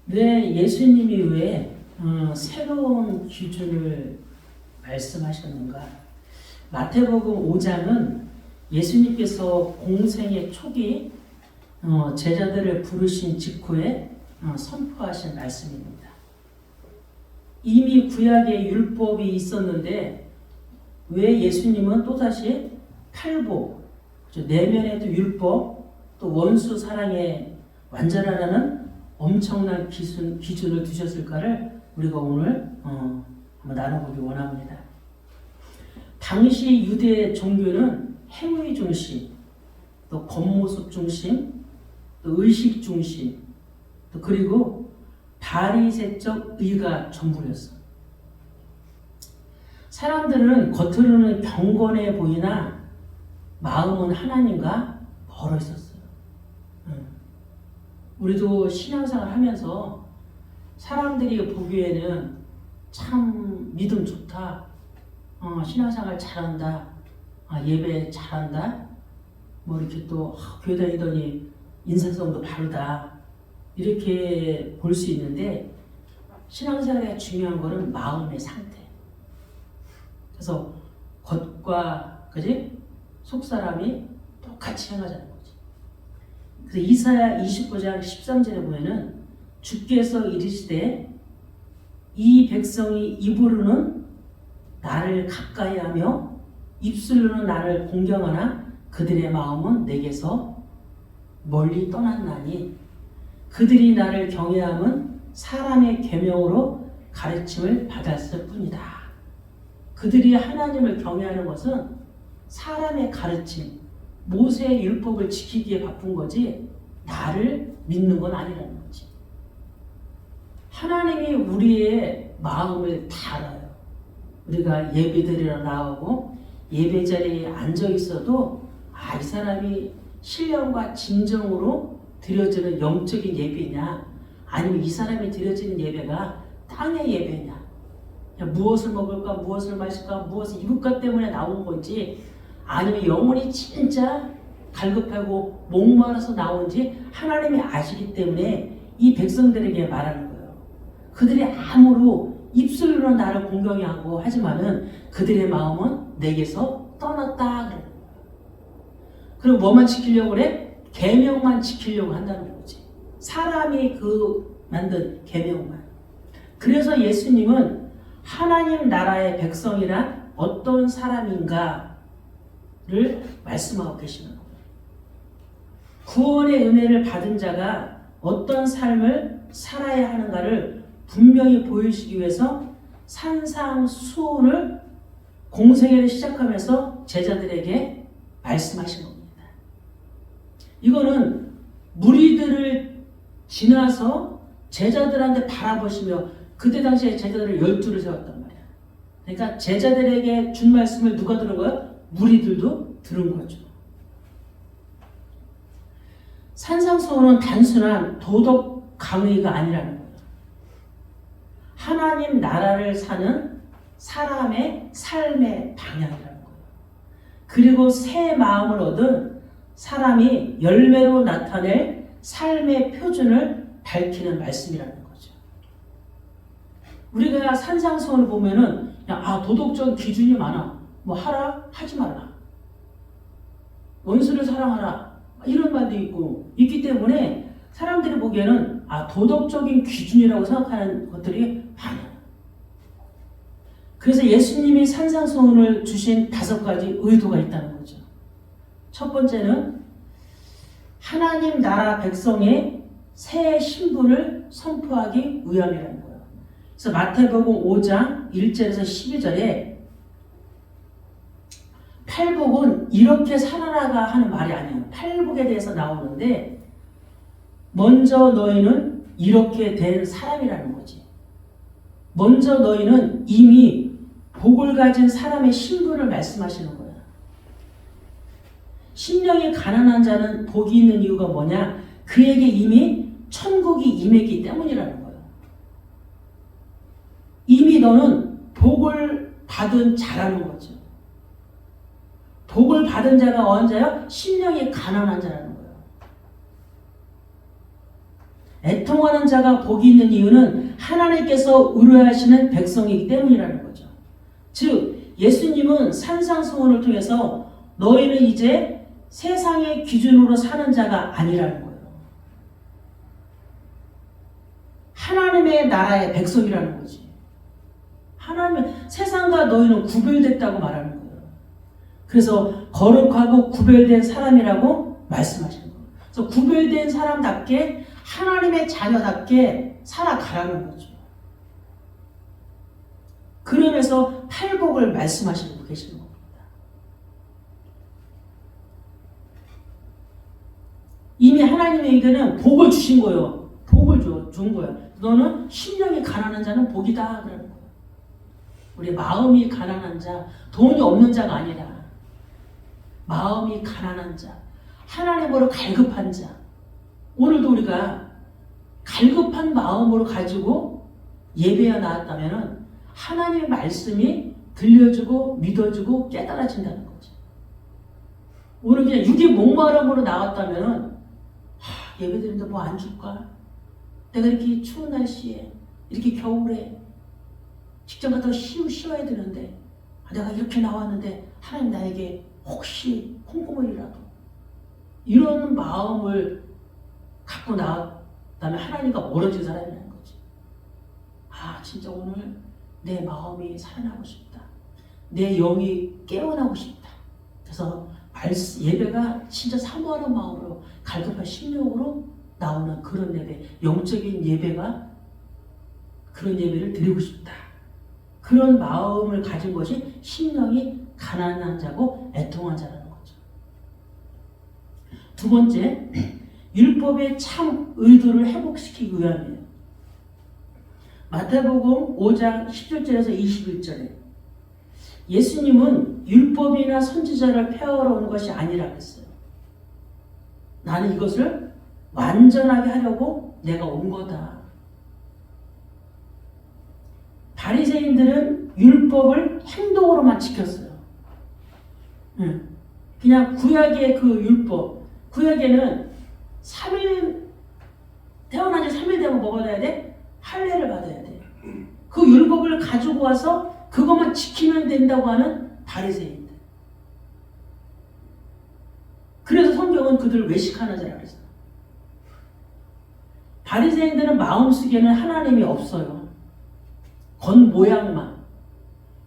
왜 예수님이 왜 새로운 기준을 말씀하셨는가? 마태복음 5장은 예수님께서 공생의 초기 제자들을 부르신 직후에 선포하신 말씀입니다. 이미 구약에 율법이 있었는데 왜 예수님은 또다시 팔복, 내면에도 율법, 또 원수 사랑에 완전하라는 엄청난 기준을 두셨을까를 우리가 오늘 한번 나눠보기 원합니다. 당시 유대 종교는 행위 중심, 또 겉모습 중심, 또 의식 중심, 또 그리고 바리새적 의가 전부였어. 사람들은 겉으로는 경건해 보이나 마음은 하나님과 멀어 있었어요. 우리도 신앙생활 하면서 사람들이 보기에는 참 믿음 좋다, 신앙생활 잘한다, 예배 잘한다, 뭐 이렇게 또 교회 다니더니 인사성도 바르다, 이렇게 볼 수 있는데 신앙생활에 중요한 거는 마음의 상태. 그래서 겉과 속사람이 똑같이 행하자는 거지. 그래서 이사야 29장 13절에 보면은 주께서 이르시되 이 백성이 입으로는 나를 가까이하며 입술로는 나를 공경하나 그들의 마음은 내게서 멀리 떠났나니 그들이 나를 경외함은 사람의 계명으로 가르침을 받았을 뿐이다. 그들이 하나님을 경외하는 것은 사람의 가르침, 모세의 율법을 지키기에 바쁜 거지 나를 믿는 건 아니라는 거지. 하나님이 우리의 마음을 다 알아요. 우리가 예배드리러 나오고 예배 자리에 앉아 있어도 이 사람이 신령과 진정으로 드려지는 영적인 예배냐, 아니면 이 사람이 드려지는 예배가 땅의 예배냐, 무엇을 먹을까, 무엇을 마실까, 무엇을 입을까 때문에 나온 건지, 아니면 영혼이 진짜 갈급하고 목마라서 나온지 하나님이 아시기 때문에 이 백성들에게 말하는 거예요. 그들이 아무로 입술로 나를 공경하고 하지만은 그들의 마음은 내게서 떠났다 그래요. 그리고 뭐만 지키려고 그래? 계명만 지키려고 한다는 거지. 사람이 만든 계명만. 그래서 예수님은 하나님 나라의 백성이란 어떤 사람인가를 말씀하고 계시는 거예요. 구원의 은혜를 받은 자가 어떤 삶을 살아야 하는가를 분명히 보여주시기 위해서 산상수훈을 공생애를 시작하면서 제자들에게 말씀하신 겁니다. 이거는 무리들을 지나서 제자들한테 바라보시며, 그때 당시에 제자들을 12를 세웠단 말이야. 그러니까 제자들에게 준 말씀을 누가 들은 거야? 무리들도 들은 거죠. 산상수훈은 단순한 도덕 강의가 아니라는 거예요. 하나님 나라를 사는 사람의 삶의 방향이라는 거예요. 그리고 새 마음을 얻은 사람이 열매로 나타낼 삶의 표준을 밝히는 말씀이라는 거죠. 우리가 산상수훈을 보면은 도덕적 기준이 많아. 뭐 하라, 하지 말라. 원수를 사랑하라. 이런 말도 있기 때문에 사람들이 보기에는 도덕적인 기준이라고 생각하는 것들이 많아요. 그래서 예수님이 산상수훈을 주신 5가지 의도가 있다는 거죠. 첫 번째는 하나님 나라 백성의 새 신분을 선포하기 위함이라는 거예요. 그래서 마태복음 5장 1절에서 12절에 팔복은 이렇게 살아나가 하는 말이 아니에요. 팔복에 대해서 나오는데 먼저 너희는 이렇게 된 사람이라는 거지. 먼저 너희는 이미 복을 가진 사람의 신분을 말씀하시는 거예요. 심령이 가난한 자는 복이 있는 이유가 뭐냐? 그에게 이미 천국이 임했기 때문이라는 거예요. 이미 너는 복을 받은 자라는 거죠. 복을 받은 자가 어떤 자요? 심령이 가난한 자라는 거예요. 애통하는 자가 복이 있는 이유는 하나님께서 의뢰하시는 백성이기 때문이라는 거죠. 즉 예수님은 산상수훈을 통해서 너희는 이제 세상의 기준으로 사는 자가 아니라는 거예요. 하나님의 나라의 백성이라는 거지. 하나님, 세상과 너희는 구별됐다고 말하는 거예요. 그래서 거룩하고 구별된 사람이라고 말씀하시는 거예요. 그래서 구별된 사람답게 하나님의 자녀답게 살아가라는 거죠. 그러면서 팔복을 말씀하시고 계시는 겁니다. 이미 하나님에게는 복을 주신 거예요. 복을 준 거예요. 너는 심령이 가난한 자는 복이다 그러는 거예요. 우리 마음이 가난한 자, 돈이 없는 자가 아니라 마음이 가난한 자, 하나님으로 갈급한 자. 오늘도 우리가 갈급한 마음으로 가지고 예배에 나왔다면 하나님의 말씀이 들려주고 믿어주고 깨달아진다는 거죠. 오늘 그냥 육의 목마름으로 나왔다면 예배 드리는데 뭐 안 줄까? 내가 이렇게 추운 날씨에 이렇게 겨울에 직장 갔다가 쉬어야 되는데 내가 이렇게 나왔는데 하나님 나에게 혹시 콩고물이라도 이런 마음을 갖고 나왔다면 하나님과 멀어진 사람이라는 거지. 진짜 오늘 내 마음이 살아나고 싶다. 내 영이 깨어나고 싶다. 그래서 예배가 진짜 사모하는 마음으로 갈급한 심령으로 나오는 그런 예배, 영적인 예배가 그런 예배를 드리고 싶다. 그런 마음을 가진 것이 심령이 가난한 자고 애통한 자라는 거죠. 두 번째, 율법의 참 의도를 회복시키기 위함이에요. 마태복음 5장 17절에서 21절에 예수님은 율법이나 선지자를 폐하러 온 것이 아니라 그랬어요. 나는 이것을 완전하게 하려고 내가 온 거다. 바리새인들은 율법을 행동으로만 지켰어요. 그냥 구약의 그 율법, 구약에는 3일 태어난 지 3일 되면 뭐가 돼야 돼? 할례를 받아야 돼. 그 율법을 가지고 와서 그것만 지키면 된다고 하는 바리새인들. 그래서 성경은 그들을 외식하는 자라고 그랬어요. 바리새인들은 마음속에는 하나님이 없어요. 겉모양만.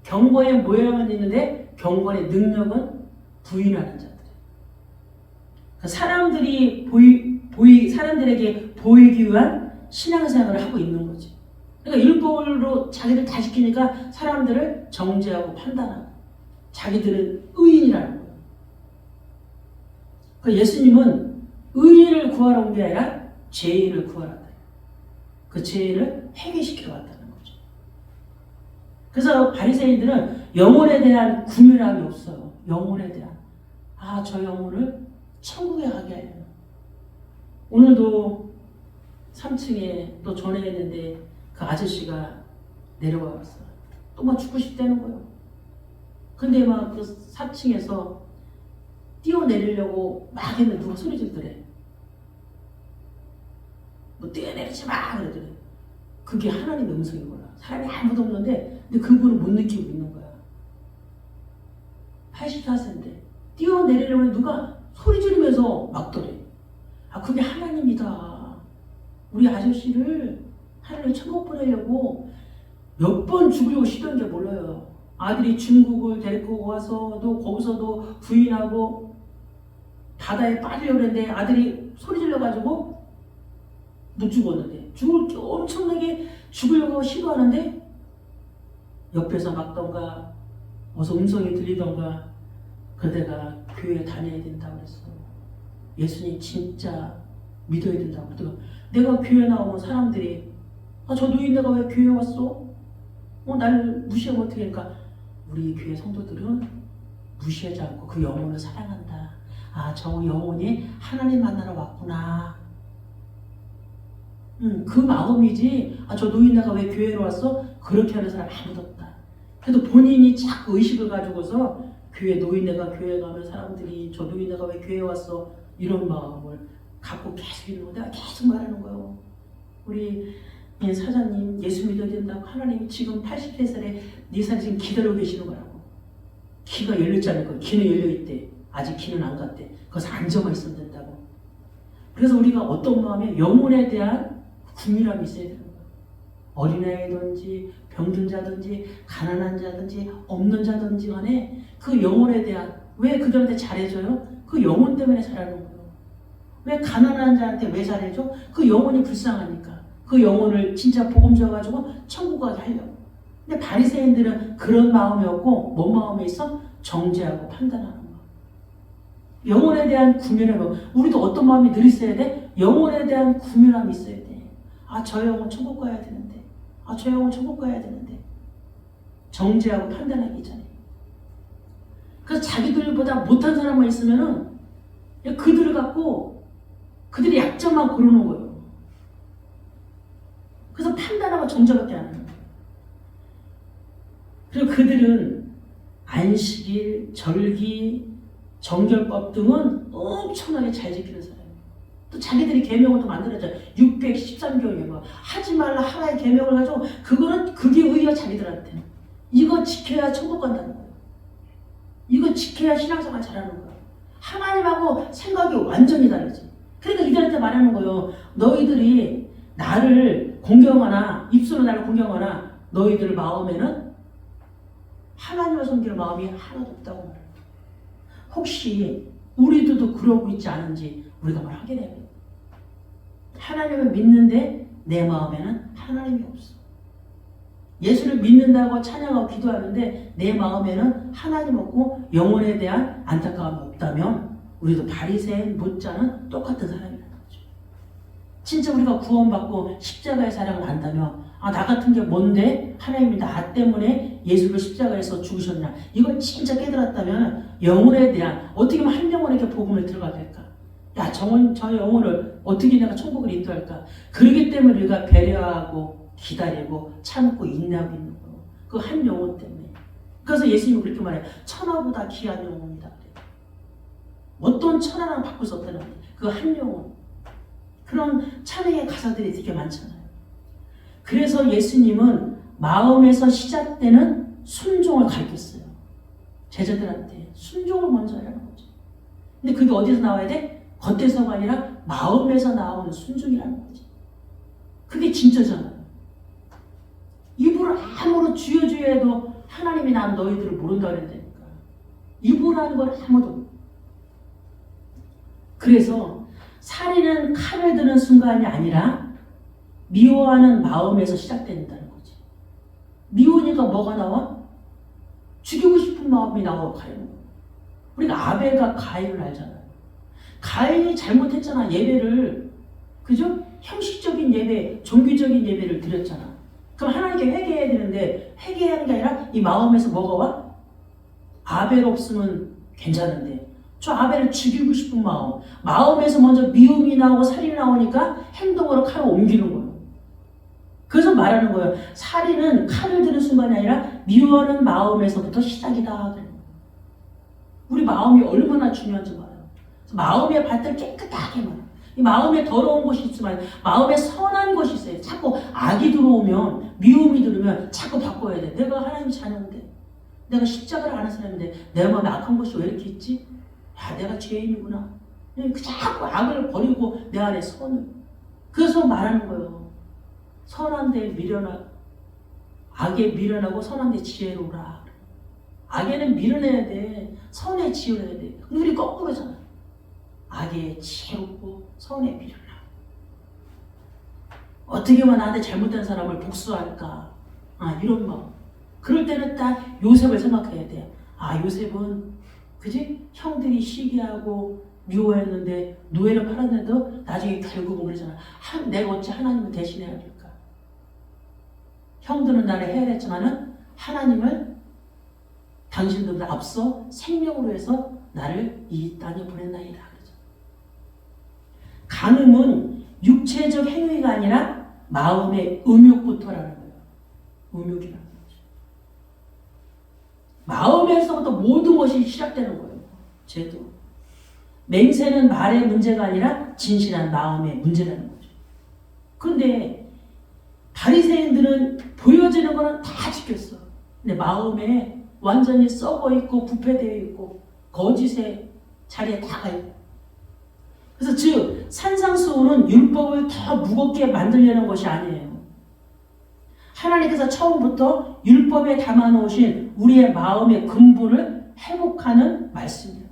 경건의 모양은 있는데 경건의 능력은 부인하는 자들. 사람들이 사람들에게 보이기 위한 신앙생활을 하고 있는 거지. 그러니까 율법으로 자기를 다 지키니까 사람들을 정죄하고 판단하고 자기들은 의인이라는 거예요. 그러니까 예수님은 의인을 구하러 온 게 아니라 죄인을 구하러 왔다. 그 죄인을 회개시키러 왔다는 거죠. 그래서 바리새인들은 영혼에 대한 궁율함이 없어요. 영혼에 대한 저 영혼을 천국에 가게 하려면 오늘도 3층에 또 전화했는데 그 아저씨가 내려와 왔어요. 또 막 죽고 싶다는 거예요. 근데 막 그 4층에서 뛰어내리려고 막 했는데 누가 소리 지르더래. 뭐 뛰어내리지 마 그러더래. 그게 하나님의 음성인 거야. 사람이 아무도 없는데 근데 그분을 못 느끼고 있는 거야. 84세인데 뛰어내리려고 누가 소리 지르면서 막더래. 그게 하나님이다. 우리 아저씨를 하나님 천국 보내려고 몇 번 죽으려고 시도한 게 몰라요. 아들이 중국을 데리고 와서도 거기서도 부인하고 바다에 빠지려고 했는데 아들이 소리 질러가지고 못 죽었는데 엄청나게 죽으려고 시도하는데 옆에서 막던가 어서 음성이 들리던가 그대가 교회 다녀야 된다고 그랬어. 예수님 진짜 믿어야 된다고 그러더라고. 내가 교회 나오면 사람들이 저 노인네가 왜 교회 왔어? 날 무시하면 어떻게 할까? 우리 교회 성도들은 무시하지 않고 그 영혼을 사랑한다. 저 영혼이 하나님 만나러 왔구나. 그 마음이지 저 노인네가 왜 교회로 왔어? 그렇게 하는 사람 아무도 없다. 그래도 본인이 자꾸 의식을 가지고서 노인네가 교회 가면 사람들이 저 노인네가 왜 교회 왔어? 이런 마음을 갖고 계속 있는 거 내가 계속 말하는 거예요. 우리 사장님 예수 믿어야 된다고 하나님이 지금 83살에 4살 지금 기다리고 계시는 거라고. 귀가 열렸지 않을 거야. 귀는 열려있대. 아직 귀는 안 갔대. 거기서 앉아만 있으면 된다고. 그래서 우리가 어떤 마음에 영혼에 대한 궁밀함이 있어야 되는 거야. 어린아이든지 병든 자든지 가난한 자든지 없는 자든지 간에 그 영혼에 대한, 왜 그들한테 잘해줘요? 그 영혼 때문에 잘하는 거예요. 왜 가난한 자한테 왜 잘해줘? 그 영혼이 불쌍하니까. 그 영혼을 진짜 복음 줘가지고 천국 가게 하려고. 근데 바리새인들은 그런 마음이 없고 뭔 마음이 있어? 정죄하고 판단하는 거야. 영혼에 대한 구별함. 우리도 어떤 마음이 늘 있어야 돼? 영혼에 대한 구별함이 있어야 돼. 아, 저 영혼 천국 가야 되는데. 아, 저 영혼 천국 가야 되는데. 정죄하고 판단하기 전에. 그래서 자기들보다 못한 사람만 있으면은 그들을 갖고 그들의 약점만 고르는 거예요. 그래서 판단하고 정죄밖에 안 하는 거예요. 그리고 그들은 안식일, 절기, 정결법 등은 엄청나게 잘 지키는 사람이에요. 또 자기들이 계명을 또 만들었잖아요. 613교에 뭐 하지 말라 하나의 계명을 가지고 그게 의의가 자기들한테. 이거 지켜야 천국 간다는 거예요. 이거 지켜야 신앙생활 잘하는 거예요. 하나님하고 생각이 완전히 다르지. 그러니까 이들한테 말하는 거예요. 너희들이 나를 공경하나 입술로 나를 공경하나 너희들 마음에는 하나님을 섬기는 마음이 하나도 없다고 말해요. 혹시 우리들도 그러고 있지 않은지 우리가 말 확인해야 돼요. 하나님을 믿는데 내 마음에는 하나님이 없어. 예수를 믿는다고 찬양하고 기도하는데 내 마음에는 하나님 없고 영혼에 대한 안타까움이 없다면 우리도 바리새인 못지않은 똑같은 사람이라는 거죠. 진짜 우리가 구원받고 십자가의 사랑을 안다면 아, 나 같은 게 뭔데 하나님이 나 때문에 예수를 십자가에서 죽으셨냐, 이걸 진짜 깨달았다면 영혼에 대한, 어떻게 하면 한 영혼에게 복음을 들어가게 할까? 야, 저 영혼을 어떻게 내가 천국을 인도할까? 그러기 때문에 우리가 배려하고 기다리고 참고 인내하고 있는 거예요. 그 한 영혼 때문에. 그래서 예수님이 그렇게 말해요. 천하보다 귀한 영혼이다. 그래요. 어떤 천하랑 바꿀 수 없다는 거예요. 그 한 영혼. 그런 찬양의 가사들이 되게 많잖아요. 그래서 예수님은 마음에서 시작되는 순종을 가르쳤어요. 제자들한테 순종을 먼저 하라는 거죠. 근데 그게 어디서 나와야 돼? 겉에서가 아니라 마음에서 나오는 순종이라는 거지. 그게 진짜잖아요. 입으로 아무로 주여 주여 해도 하나님이 난 너희들을 모른다 그랬다니까. 입으로 하는 건 아무도. 그래서 살인은 칼을 드는 순간이 아니라 미워하는 마음에서 시작된다는 거지. 미우니까 뭐가 나와? 죽이고 싶은 마음이 나와 가는 거야. 우리가 아벨과 가인을 알잖아요. 가인이 잘못했잖아. 예배를, 그죠? 형식적인 예배, 종교적인 예배를 드렸잖아. 그럼 하나님께 회개해야 되는데 회개하는 게 아니라 이 마음에서 뭐가 와? 아벨 없으면 괜찮은데 저 아벨을 죽이고 싶은 마음, 마음에서 먼저 미움이 나오고 살인이 나오니까 행동으로 칼을 옮기는 거예요. 그래서 말하는 거예요. 살인은 칼을 드는 순간이 아니라 미워하는 마음에서부터 시작이다. 우리 마음이 얼마나 중요한지 말아요. 마음의 밭을 깨끗하게 말아요. 이 마음에 더러운 것이 있지만 마음에 선한 것이 있어요. 자꾸 악이 들어오면, 미움이 들으면 자꾸 바꿔야 돼. 내가 하나님 자녀인데, 내가 십자가를 아는 사람인데 내 마음에 악한 것이 왜 이렇게 있지? 야, 내가 죄인이구나. 자꾸 악을 버리고 내 안에 선을. 그래서 말하는 거예요. 선한 데 미련하, 악에 미련하고 선한 데 지혜로우라. 악에는 미련해야 돼. 선에 지혜로워야 돼. 근데 우리 거꾸로잖아. 악에 지혜롭고 선에 미련하고. 어떻게 하면 나한테 잘못된 사람을 복수할까? 아, 이런 마음. 그럴 때는 딱 요셉을 생각해야 돼. 아, 요셉은 그지? 형들이 시기하고 미워했는데 노예를 팔았는데도 나중에 결국은 그러잖아. 내가 어찌 하나님을 대신해야 될까? 형들은 나를 해야했지만은 하나님을 당신들보다 앞서 생명으로 해서 나를 이 땅에 보냈나이다. 그러죠. 간음은 육체적 행위가 아니라 마음의 음욕부터라는 거예요. 음욕이라는 거죠. 마음에서부터 모든 것이 시작되는 거예요. 죄도. 맹세는 말의 문제가 아니라 진실한 마음의 문제라는 거죠. 근데 바리새인들은 보여지는 거는 다 지켰어. 근데 마음에 완전히 썩어 있고 부패되어 있고 거짓의 자리에 다 가 있고. 그래서 즉 산상수훈은 율법을 더 무겁게 만들려는 것이 아니에요. 하나님께서 처음부터 율법에 담아놓으신 우리의 마음의 근본을 회복하는 말씀이에요.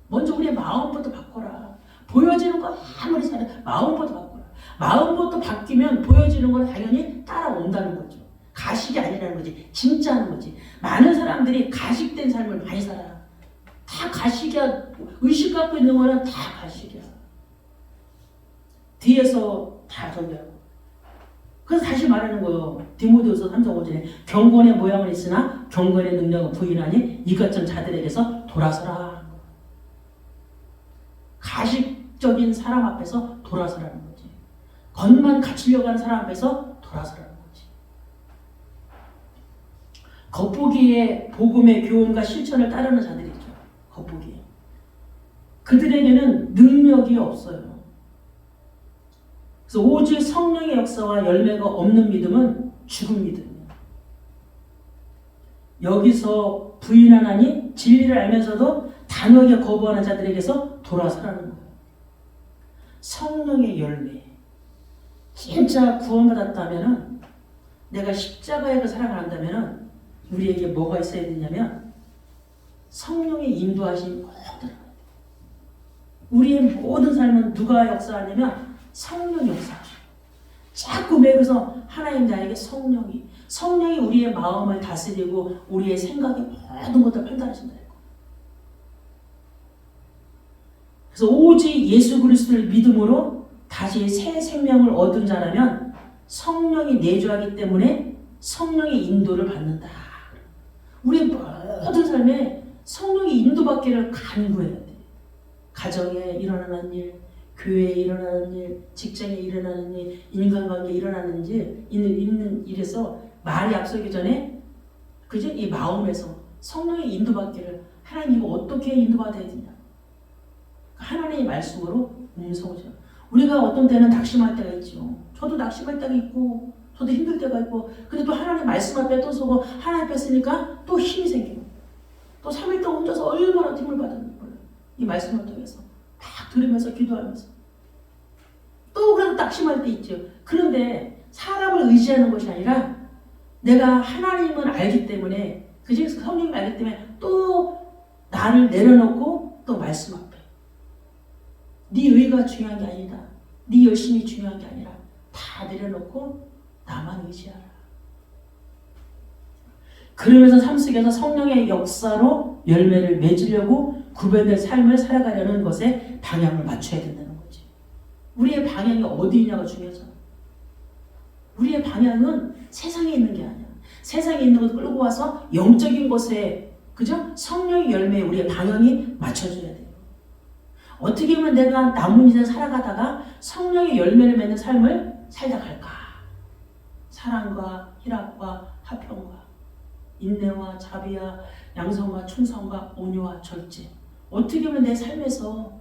먼저 우리의 마음부터 바꿔라. 보여지는 거 아무리 잘해 마음부터 바꿔라. 마음부터 바뀌면 보여지는 건 당연히 따라온다는 거죠. 가식이 아니라는 거지. 진짜는 거지. 많은 사람들이 가식된 삶을 많이 살아. 다 가식이야. 의식 갖고 있는 거는 다 가식이야. 뒤에서 다 저기하고. 그래서 다시 말하는 거예요. 디모데후서 3장 5절에 경건의 모양은 있으나 경건의 능력은 부인하니 이 같은 자들에게서 돌아서라. 가식적인 사람 앞에서 돌아서라는 거지. 겉만 갖추려고 하는 사람 앞에서 돌아서라는 거지. 겉보기에 복음의 교훈과 실천을 따르는 자들이죠. 겉보기에. 그들에게는 능력이 없어요. 그래서 오직 성령의 역사와 열매가 없는 믿음은 죽은 믿음이에요. 여기서 부인하나니 진리를 알면서도 단호하게 거부하는 자들에게서 돌아서라는 거예요. 성령의 열매. 진짜 구원받았다면 내가 십자가의 그 사랑을 한다면 우리에게 뭐가 있어야 되냐면 성령의 인도하심이 꼭 들어가야 돼요. 우리의 모든 삶은 누가 역사하냐면 성령이 역사하셔. 자꾸 매그서 하나님 나에게 성령이 우리의 마음을 다스리고 우리의 생각의 모든 것을 판단하신다. 그래서 오직 예수 그리스도를 믿음으로 다시 새 생명을 얻은 자라면 성령이 내주하기 때문에 성령의 인도를 받는다. 우리의 모든 삶에 성령의 인도받기를 간구해야 돼. 가정에 일어나는 일, 교회에 일어나는 일, 직장에 일어나는 일, 인간관계에 일어나는 일, 있는 일에서 말이 앞서기 전에 그죠? 이 마음에서 성령의 인도받기를 하나님 이거 어떻게 인도받아야 되냐? 하나님의 말씀으로 음성하죠. 우리가 어떤 때는 낙심할 때가 있죠. 저도 낙심할 때가 있고 저도 힘들 때가 있고 근데 또 하나님 말씀 앞에 또 서고 하나님 앞에 쓰니까 또 힘이 생기고 또 3일 동안 혼자서 얼마나 힘을 받았는지 몰라요. 이 말씀을 통해서 막 들으면서 기도하면서 또 그래도 낙심할 때 있죠. 그런데 사람을 의지하는 것이 아니라 내가 하나님을 알기 때문에 그중 성령을 알기 때문에 또 나를 내려놓고 또 말씀 앞에 네 의가 중요한 게 아니다. 네 열심이 중요한 게 아니라 다 내려놓고 나만 의지하라. 그러면서 삶 속에서 성령의 역사로 열매를 맺으려고 구별된 삶을 살아가려는 것에 방향을 맞춰야 된다는 거지. 우리의 방향이 어디 있냐가 중요하잖아. 우리의 방향은 세상에 있는 게 아니야. 세상에 있는 것을 끌고 와서 영적인 것에 그죠? 성령의 열매에 우리의 방향이 맞춰져야 돼요. 어떻게 하면 내가 남은 인생 살아가다가 성령의 열매를 맺는 삶을 살다 갈까? 사랑과 희락과 화평과 인내와 자비와 양성과 충성과 온유와 절제. 어떻게 하면 내 삶에서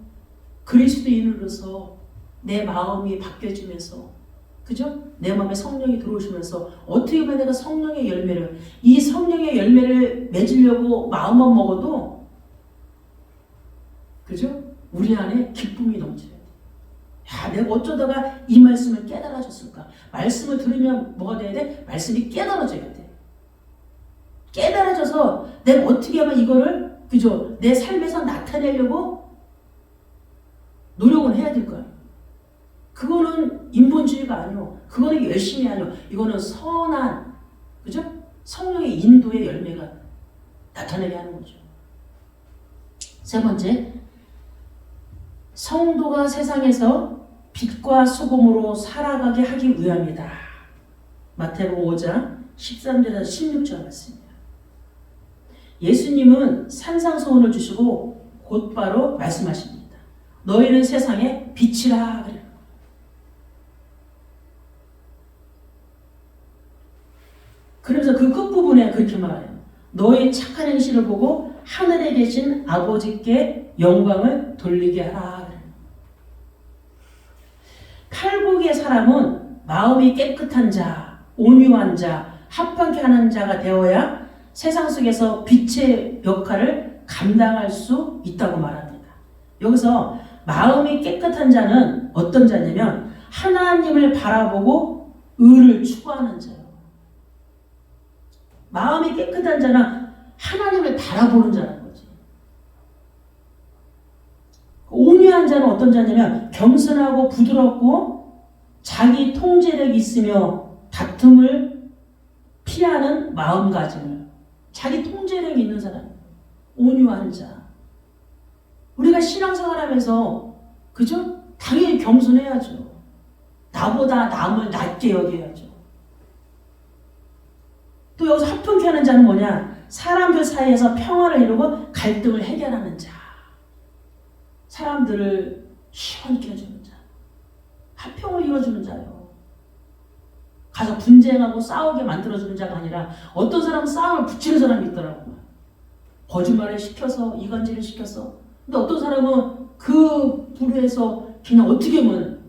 그리스도인으로서 내 마음이 바뀌어지면서 그죠? 내 마음에 성령이 들어오시면서 어떻게 하면 내가 성령의 열매를 이 성령의 열매를 맺으려고 마음만 먹어도 그죠? 우리 안에 기쁨이 넘쳐야 돼. 야, 내가 어쩌다가 이 말씀을 깨달아졌을까? 말씀을 들으면 뭐가 돼야 돼? 말씀이 깨달아져야 돼. 깨달아져서 내가 어떻게 하면 이거를 그죠? 내 삶에서 나타내려고 노력을 해야 될 거야. 그거는 인본주의가 아니오. 그거는 열심히 아니오. 이거는 선한 그죠? 성령의 인도의 열매가 나타나게 하는 거죠. 세 번째, 성도가 세상에서 빛과 소금으로 살아가게 하기 위함이다. 마태복음 5장 13절에서 16절 말씀입니다. 예수님은 산상소원을 주시고 곧바로 말씀하십니다. 너희는 세상의 빛이라 그래요. 그러면서 그 끝부분에 그렇게 말해요. 너희 착한 행실을 보고 하늘에 계신 아버지께 영광을 돌리게 하라. 팔복의 사람은 마음이 깨끗한 자, 온유한 자, 합하게 하는 자가 되어야 세상 속에서 빛의 역할을 감당할 수 있다고 말합니다. 여기서 마음이 깨끗한 자는 어떤 자냐면 하나님을 바라보고 의를 추구하는 자예요. 마음이 깨끗한 자는 하나님을 바라보는 자라는 거지. 온유한 자는 어떤 자냐면 겸손하고 부드럽고 자기 통제력이 있으며 다툼을 피하는 마음가짐을, 자기 통제력이 있는 사람, 온유한 자. 우리가 신앙생활하면서 그죠? 당연히 겸손해야죠. 나보다 남을 낮게 여겨야죠. 또 여기서 합평케 하는 자는 뭐냐? 사람들 사이에서 평화를 이루고 갈등을 해결하는 자. 사람들을 시원케 해주는 자. 합평을 이루어주는 자요. 가서 분쟁하고 싸우게 만들어주는 자가 아니라 어떤 사람은 싸움을 붙이는 사람이 있더라고요. 거짓말을 시켜서 이간질을 시켜서. 근데 어떤 사람은 그 불에서 그냥 어떻게 하면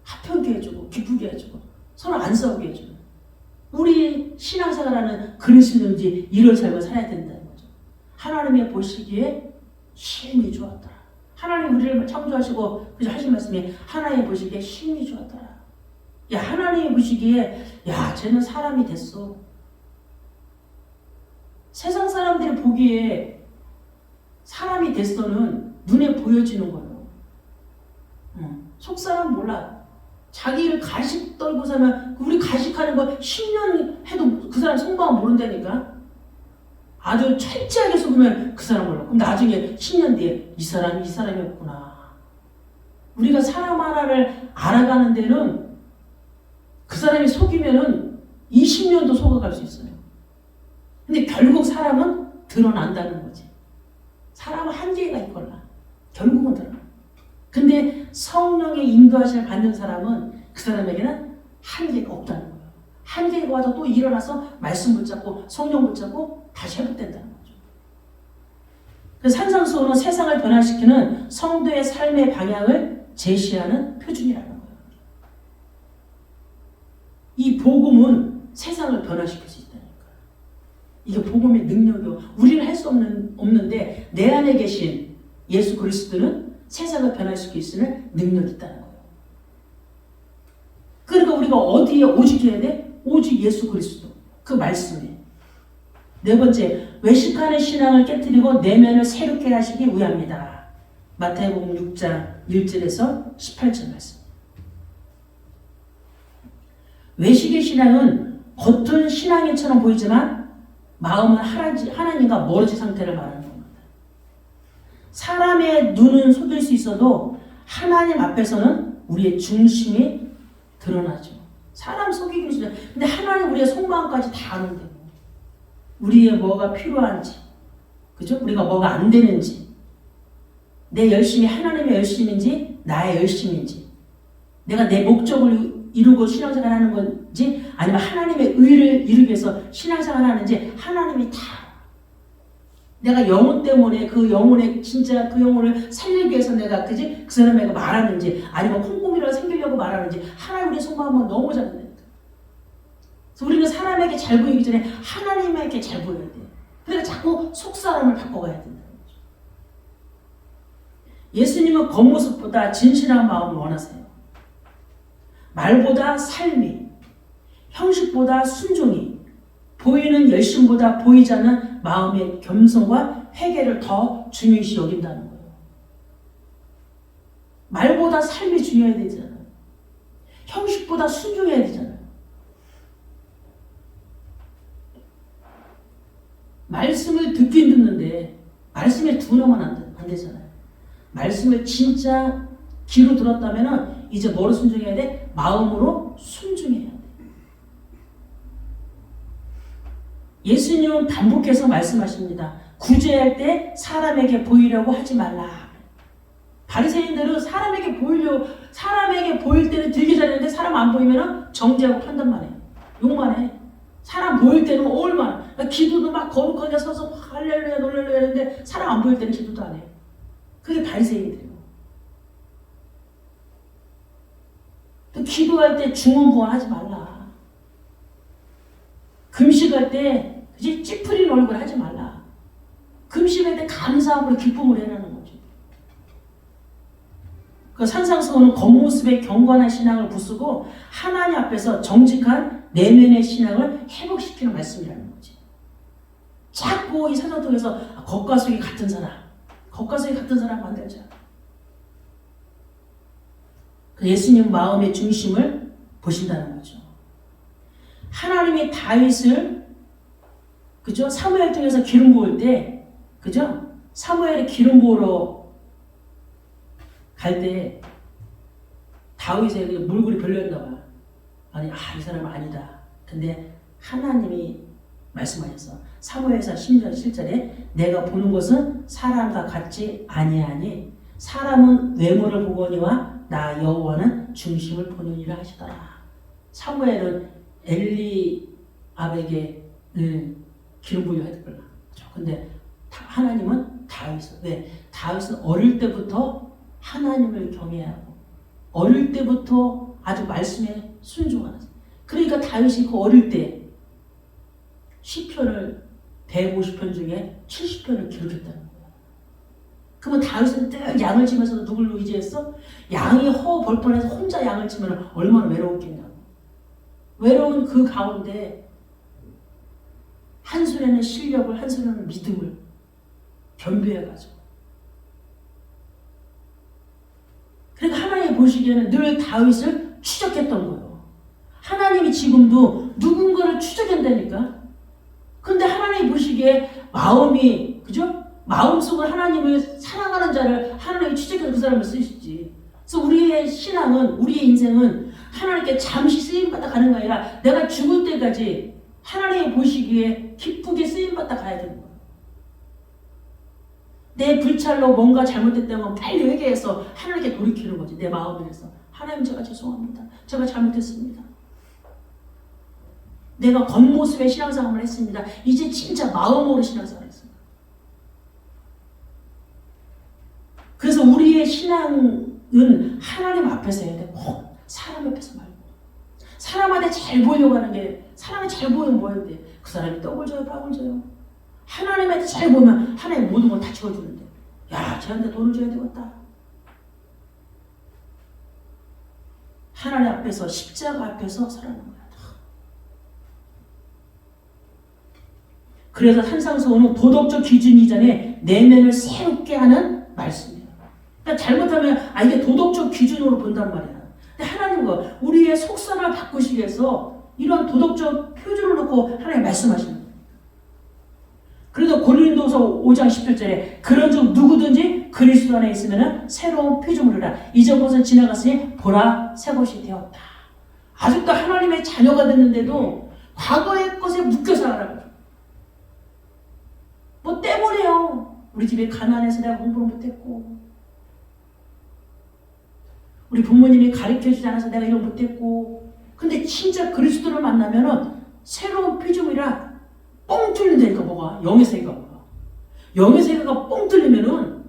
합평케 해주고 기쁘게 해주고 서로 안 싸우게 해주고. 우리 신앙생활하는 그리스도인지 이런 삶을 살아야 된다는 거죠. 하나님의 보시기에 심히 좋았더라. 하나님 우리를 창조하시고 그저 하신 말씀이 하나님 보시기에 심히 좋았더라. 야, 하나님이 보시기에 야, 쟤는 사람이 됐어. 세상 사람들이 보기에 사람이 됐어는 눈에 보여지는 거예요. 속사람 몰라. 자기를 가식 떨고 살면 우리 가식하는 거 10년 해도 그 사람 속마음 모른다니까. 아주 철저하게 속으면 그 사람 몰라. 그럼 나중에 10년 뒤에 이 사람이었구나. 우리가 사람 하나를 알아가는 데는 그 사람이 속이면은 20년도 속아갈 수 있어요. 근데 결국 사람은 드러난다는 거지. 사람은 한계가 있거나 결국은 드러나. 근데 성령의 인도하심을 받는 사람은 그 사람에게는 한계가 없다는 거예요. 한계가 와도 또 일어나서 말씀 붙잡고 성령 붙잡고 다시 회복된다는 거죠. 그래서 산상수훈은 세상을 변화시키는 성도의 삶의 방향을 제시하는 표준이라는 거예요. 이 복음은 세상을 변화시킬 수 있다니까. 이게 복음의 능력이요. 우리는 할 수 없는데 내 안에 계신 예수 그리스도는 세상을 변화시킬 수 있는 능력이 있다는 거예요. 그러니까 우리가 어디에 오직해야 돼? 오직 예수 그리스도. 그 말씀에. 네 번째, 외식하는 신앙을 깨뜨리고 내면을 새롭게 하시기 위함이다. 마태복음 6장 1절에서 18절 말씀. 외식의 신앙은 겉은 신앙인처럼 보이지만 마음은 하나님과 멀어진 상태를 말하는 겁니다. 사람의 눈은 속일 수 있어도 하나님 앞에서는 우리의 중심이 드러나죠. 사람 속이기는 쉽죠. 근데 하나님 우리의 속마음까지 다 아는데 우리의 뭐가 필요한지, 그죠? 우리가 뭐가 안 되는지, 내 열심이 하나님의 열심인지 나의 열심인지, 내가 내 목적을 이루고 신앙생활 하는 건지 아니면 하나님의 의를 이루기 위해서 신앙생활 하는지 하나님이 다. 내가 영혼 때문에 그 영혼의 진짜 그 영혼을 살리기 위해서 내가 그지? 그 사람에게 말하는지 아니면 콩고기라고 생기려고 말하는지 하나님 우리의 속마음은 너무 잘 된다. 그래서 우리는 사람에게 잘 보이기 전에 하나님에게 잘 보여야 돼. 그러니까 자꾸 속사람을 바꿔가야 된다는 거죠. 예수님은 겉모습보다 진실한 마음을 원하세요. 말보다 삶이, 형식보다 순종이, 보이는 열심보다 보이지 않는 마음의 겸손과 회개를 더 중요시 여긴다는 거예요. 말보다 삶이 중요해야 되잖아요. 형식보다 순종해야 되잖아요. 말씀을 듣긴 듣는데 말씀에 둔하면 안 되잖아요. 말씀을 진짜 귀로 들었다면 이제 뭐로 순종해야 돼? 마음으로 순종해야 돼. 예수님은 반복해서 말씀하십니다. 구제할 때 사람에게 보이려고 하지 말라. 바리새인들은 사람에게 보일 때는 되게 잘했는데 사람 안 보이면 정죄하고 판단만 해. 욕만 해. 사람 보일 때는 얼마나. 그러니까 기도도 막 거룩하게 서서 할렐루야 놀렐루야 하는데 사람 안 보일 때는 기도도 안 해. 그게 바리새인들이에요. 또 기도할 때 중언부언하지 말라. 금식할 때 그지 찌푸린 얼굴 하지 말라. 금식할 때 감사함으로 기쁨을 해라는 거죠. 그 산상수훈은 겉모습의 경건한 신앙을 부수고 하나님 앞에서 정직한 내면의 신앙을 회복시키는 말씀이라는 거지. 자꾸 이 사도통에서 겉과 속이 같은 사람, 겉과 속이 같은 사람 만들자. 예수님 마음의 중심을 보신다는 거죠. 하나님이 다윗을 그죠? 사무엘 통해서 기름 부을 때 그죠? 사무엘이 기름 부으러 갈 때 다윗의 물굴이 별로였나 봐. 아니, 이 사람은 아니다. 근데 하나님이 말씀하셨어. 사무엘서 10장 7절에 내가 보는 것은 사람과 같지 아니하니 사람은 외모를 보거니와 나 여호와는 중심을 보느니라 하시더라. 사무엘은 엘리압에게 기름 부여해야 되구나. 근데 하나님은 다윗을 왜? 다윗은 어릴 때부터 하나님을 경외하고 어릴 때부터 아주 말씀에 순종하는. 그러니까 다윗이 그 어릴 때 시편을 150편 중에 70편을 기록했다는 거야. 그러면 다윗은 늘 양을 치면서 누굴 의지했어? 양이 벌판에서 혼자 양을 치면 얼마나 외로웠겠냐고. 외로운 그 가운데 한 손에는 실력을 한 손에는 믿음을 겸비해가지고. 그러니까 하나님이 보시기에는 늘 다윗을 추적했던 거예요. 하나님이 지금도 누군가를 추적한다니까. 근데 하나님이 보시기에 마음이 그죠? 마음속으로 하나님을 사랑하는 자를 하나님이 추적해서 그 사람을 쓰시지. 그래서 우리의 신앙은 우리의 인생은 하나님께 잠시 쓰임받다 가는 게 아니라 내가 죽을 때까지 하나님이 보시기에 기쁘게 쓰임받다 가야 되는 거예요. 내 불찰로 뭔가 잘못됐다면 빨리 회개해서 하나님께 돌이키는 거지. 내 마음에서 하나님 제가 죄송합니다. 제가 잘못했습니다. 내가 겉모습의 신앙생활을 했습니다. 이제 진짜 마음으로 신앙생활을 했습니다. 그래서 우리의 신앙은 하나님 앞에서 해야 돼. 꼭 사람 앞에서 말고. 사람한테 잘 보이려고 하는 게 사람이 잘 보이면 뭐였는데 그 사람이 떡을 줘요 밥을 줘요. 하나님한테 잘 보면 하나님 모든 걸 다 채워주는데 야 쟤한테 돈을 줘야 되겠다. 하나님 앞에서 십자가 앞에서 살아가는 거야. 그래서 산상수훈은 도덕적 기준 이전에 내면을 새롭게 하는 말씀이에요. 그러니까 잘못하면 이게 도덕적 기준으로 본단 말이야. 근데 하나님은 우리의 속성을 바꾸시기 위해서 이런 도덕적 표준을 놓고 하나님 말씀하시는 거예요. 그래서 고린도서 5장 18절에 그런즉 누구든지 그리스도 안에 있으면 새로운 피조물이라 이전 것은 지나갔으니 보라 새 것이 되었다. 아직도 하나님의 자녀가 됐는데도 과거의 것에 묶여 살아가는 뭐 때문에요. 우리 집에 가난해서 내가 공부를 못했고 우리 부모님이 가르쳐주지 않아서 내가 이걸 못했고 근데 진짜 그리스도를 만나면은 새로운 피조물이라 뻥 뚫린다니까. 뭐가? 영의 세계가 뭐가? 영의 세계가 뻥 뚫리면은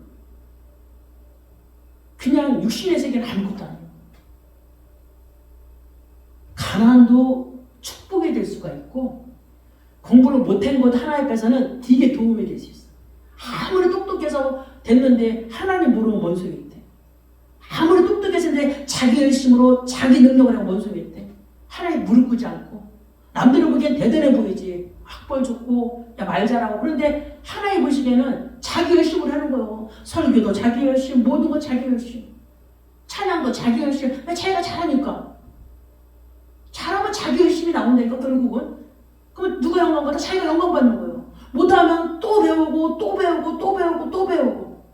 그냥 육신의 세계는 아무것도 아니에요. 가난도 축복이 될 수가 있고 공부를 못한 것 하나 앞에서는 되게 도움이 될 수 있어. 아무리 똑똑해서 됐는데 하나님 모르면 뭔 소용이 있대. 아무리 똑똑해서인데 자기 열심으로 자기 능력을 하고 뭔 소용이 있대. 하나님 무릎 꿇지 않고 남들은 보기엔 대단해 보이지. 학벌 좋고 말 잘하고 그런데 하나님 보시기에는 자기 열심으로 하는 거예요. 설교도 자기 열심, 모든 거 자기 열심, 찬양도 자기 열심. 왜 자기가 잘하니까. 잘하면 자기 열심이 나온다니까 결국은. 그럼 누가 영광 받아? 자기가 영광 받는 거예요. 못하면 또 배우고 또 배우고 또 배우고 또 배우고.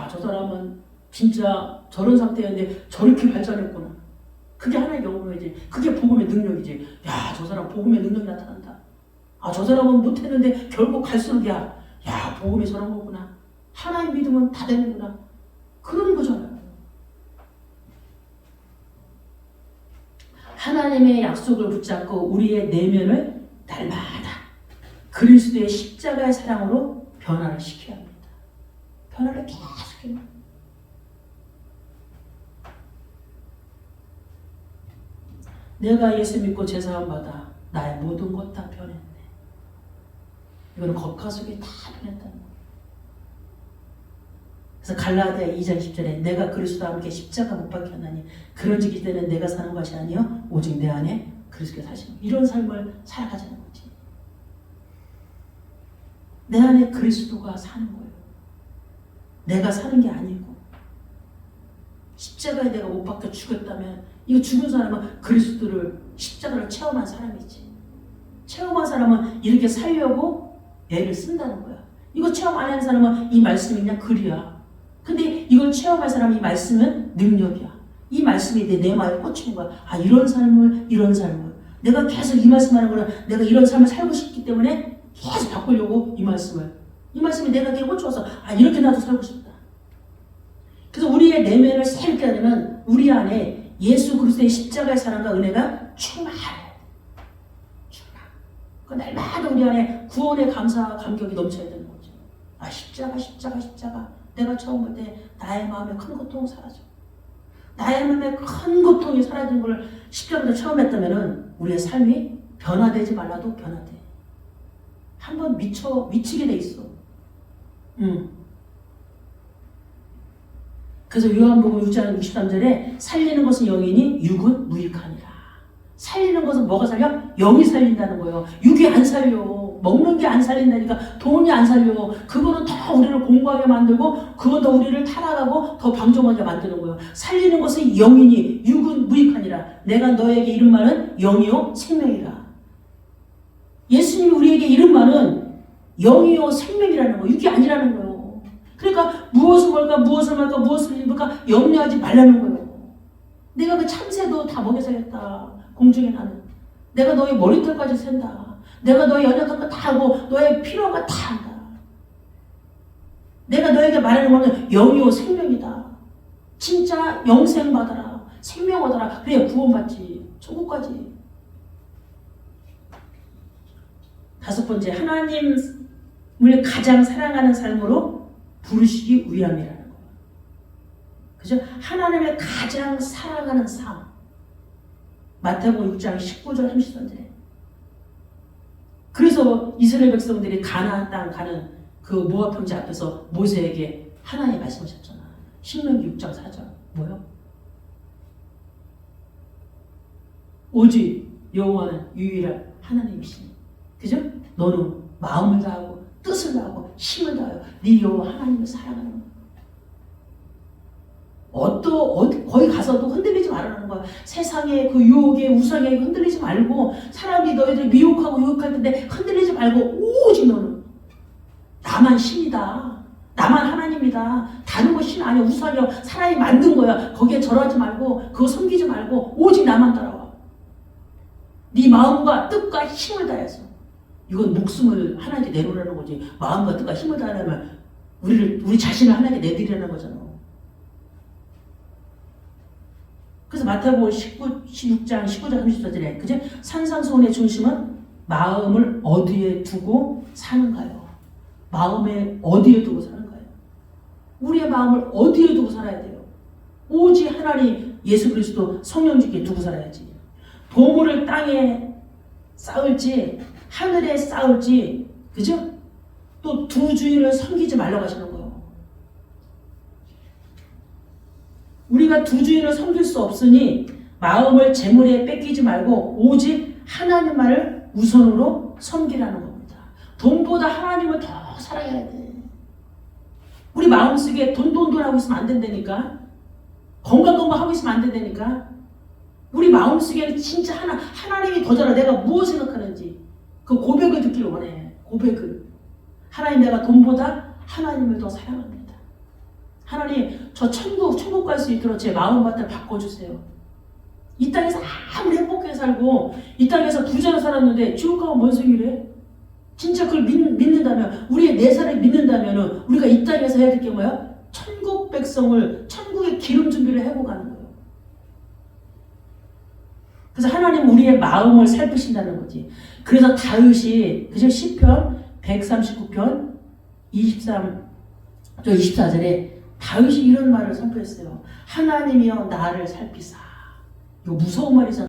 저 사람은 진짜 저런 상태였는데 저렇게 발전했구나. 그게 하나의 영광이지. 그게 복음의 능력이지. 저 사람 복음의 능력이 나타난다. 저 사람은 못했는데 결국 갈수록이야. 복음이 저런 거구나. 하나님 믿으면 다 되는구나. 그런 거잖아요. 하나님의 약속을 붙잡고 우리의 내면을 날마다 그리스도의 십자가의 사랑으로 변화를 시켜야 합니다. 변화를 계속 해야 합니다. 내가 예수 믿고 제사함 받아 나의 모든 것 다 변했네. 이거는 겉과 속이 다 변했다는 거예요. 그래서 갈라디아 2장 10절에 내가 그리스도와 함께 십자가 못 박혔나니 그런즉 이때는 내가 사는 것이 아니요 오직 내 안에 그리스도가 사시는 이런 삶을 살아가자는 거지. 내 안에 그리스도가 사는 거예요. 내가 사는 게 아니고 십자가에 내가 못 박혀 죽었다면 이거 죽은 사람은 그리스도를 십자가를 체험한 사람이지. 체험한 사람은 이렇게 살려고 애를 쓴다는 거야. 이거 체험 안 하는 사람은 이 말씀이 그냥 글이야. 근데 이걸 체험할 사람은 이 말씀은 능력이야. 이 말씀이 내 마음에 꽂히는 거야. 아 이런 삶을 내가 계속 이 말씀하는 거는 내가 이런 삶을 살고 싶기 때문에 계속 바꾸려고 이 말씀이 내가 그냥 꽂혀서 아 이렇게 나도 살고 싶다. 그래서 우리의 내면을 새롭게 하려면 우리 안에 예수 그리스도의 십자가의 사랑과 은혜가 충만해야 돼. 그 날마다 우리 안에 구원의 감사와 감격이 넘쳐야 되는 거죠. 아 십자가 내가 처음 볼 때 나의 마음에 큰 고통이 사라져. 나의 마음에 큰 고통이 사라진 걸 십자가를 처음 했다면 우리의 삶이 변화되지 말라도 변화돼. 한번 미치게 돼 있어. 그래서 요한복음 6장 63절에 살리는 것은 영이니 육은 무익하니라. 살리는 것은 뭐가 살려? 영이 살린다는 거예요. 육이 안 살려. 먹는 게 안 살린다니까. 돈이 안 살려. 그거는 더 우리를 공부하게 만들고 그건 더 우리를 타락하고 더 방종하게 만드는 거예요. 살리는 것은 영이니 육은 무익하니라. 내가 너에게 이른 말은 영이요 생명이라. 예수님이 우리에게 이른 말은 영이요 생명이라는 거예요. 육이 아니라는 거예요. 그러니까 무엇을 입을까 염려하지 말라는 거예요. 내가 그 참새도 다 먹여 살렸다. 공중에 나는. 내가 너의 머리털까지 샌다. 내가 너의 연약한 거 다 하고 너의 필요한 거 다 한다. 내가 너에게 말하는 거는 영이요 생명이다. 진짜 영생 받아라. 생명 얻어라. 그래야 구원받지. 천국까지. 5번째, 하나님을 가장 사랑하는 삶으로 부르시기 위함이라는 거예요. 그죠? 하나님을 가장 사랑하는 삶. 마태복음 6장 19절 30절에. 그래서 이스라엘 백성들이 가나안 땅 가는 그 모압 평지 앞에서 모세에게 하나님 말씀하셨잖아. 신명기 6장 4절. 뭐요? 오직 여호와는 유일한 하나님이시니. 그죠? 너는 마음을 다하고 뜻을 다하고 힘을 다하여 네 여호와 하나님을 사랑하는 거야. 거기 가서도 흔들리지 말라는 거야. 세상의 그 유혹에 우상에 흔들리지 말고 사람이 너희들 미혹하고 유혹할 텐데 흔들리지 말고 오직 너는 나만 신이다. 나만 하나님이다. 다른 거 신 아니야. 우상이야. 사람이 만든 거야. 거기에 절하지 말고 그거 섬기지 말고 오직 나만 따라와. 네 마음과 뜻과 힘을 다해서. 이건 목숨을 하나님께 내놓으라는 거지. 마음과 뜻과 힘을 다하려면 우리 자신을 하나님께 내드리라는 거잖아. 그래서 마태복음 16장 19절 30절에 그죠? 산상수훈의 중심은 마음을 어디에 두고 사는가요? 마음에 어디에 두고 사는가요? 우리의 마음을 어디에 두고 살아야 돼요? 오직 하나님 예수 그리스도 성령님께 두고 살아야지. 보물을 땅에 쌓을지 하늘에 쌓을지 그죠? 또 두 주인을 섬기지 말라고 하시는 거예요. 우리가 두 주인을 섬길 수 없으니 마음을 재물에 뺏기지 말고 오직 하나님만을 우선으로 섬기라는 겁니다. 돈보다 하나님을 더 사랑해야 돼. 우리 마음속에 돈 하고 있으면 안 된다니까. 건강 하고 있으면 안 된다니까. 우리 마음속에는 진짜 하나님이 더 잘 알아. 내가 무엇을 생각하는지 그 고백을 듣기를 원해. 고백을. 하나님 내가 돈보다 하나님을 더 사랑합니다. 하나님 저 천국 갈 수 있도록 제 마음밭을 바꿔주세요. 이 땅에서 아무리 행복하게 살고 이 땅에서 부자로 살았는데 지옥 가면 뭔 소리래? 진짜 그걸 믿는다면 우리의 내사를 믿는다면 우리가 이 땅에서 해야 될 게 뭐야? 천국 백성을 천국의 기름 준비를 하고 가는 거예요. 그래서 하나님 우리의 마음을 살피신다는 거지. 그래서 다윗이 그죠? 시편 139편 24절에 다윗이 이런 말을 선포했어요. 하나님이여 나를 살피사. 이거 무서운 말이잖아.